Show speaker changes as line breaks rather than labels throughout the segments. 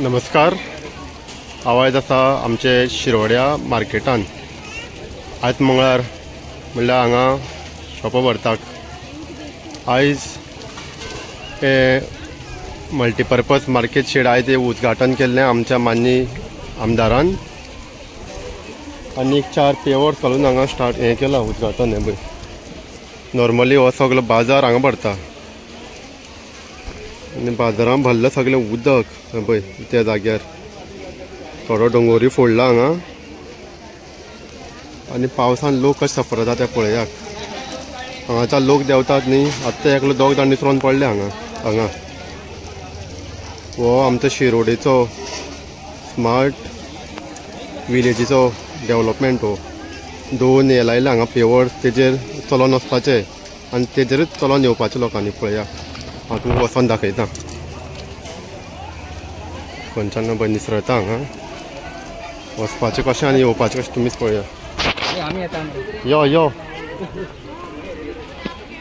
नमस्कार. आवाज आसा आमचे शिरोड्या मार्केटान. आयज मंगळार म्हणल्यार हांगा शॉपां भरतात. आयज हे मल्टीपर्पज मार्केट शेड आयज उद्घाटन केल्लें आमच्या माननीय आमदारान. आनी 4 पेवर्स घालून हांगा स्टार्ट हें केलां उद्घाटन. हें पळय नॉर्मली हो सगळो बाजार हांगा भरता आनी बाजारान भरलें सगळें उदक. पळय त्या जाग्यार थोडो डोंगरूय फोडला हांगा आनी पावसान लोक कशे सफर जाता तें पळयात. हांगाच्या लोक देंवतात न्ही. आतां एकलो दोग जाण निसरून पडले हांगा. हो आमचो शिरोडेचो स्मार्ट विलेजीचो डेवलॉपमेंट. हो 2 हे लायले हांगा पेवर्स. तेजेर चलोन वचपाचें आनी तेजेरूच चलोन येवपाचें लोकांनी. पळया हांव तुमकां वचोन दाखयता. खंयच्यान बरें निसरता हांगा वचपाचें कशें आनी येवपाचें कशें तुमीच पळया. यो यो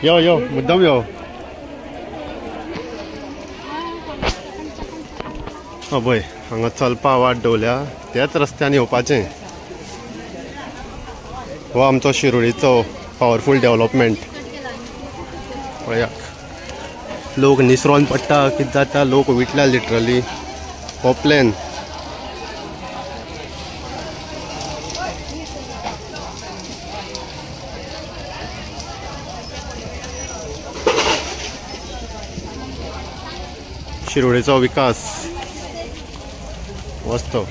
यो यो मुद्दम यो. पळय हांगा चलपा वाट दवरल्या त्याच रस्त्यान येवपाचें. हो आमचो शिरोडेचो पावरफूल डेवलॉपमेंट. पळयात लोक निसरोन पडटा. कितें जाता लोक विटल्या लिटरली. हो प्लॅन शिरोडेचो विकास वचतो.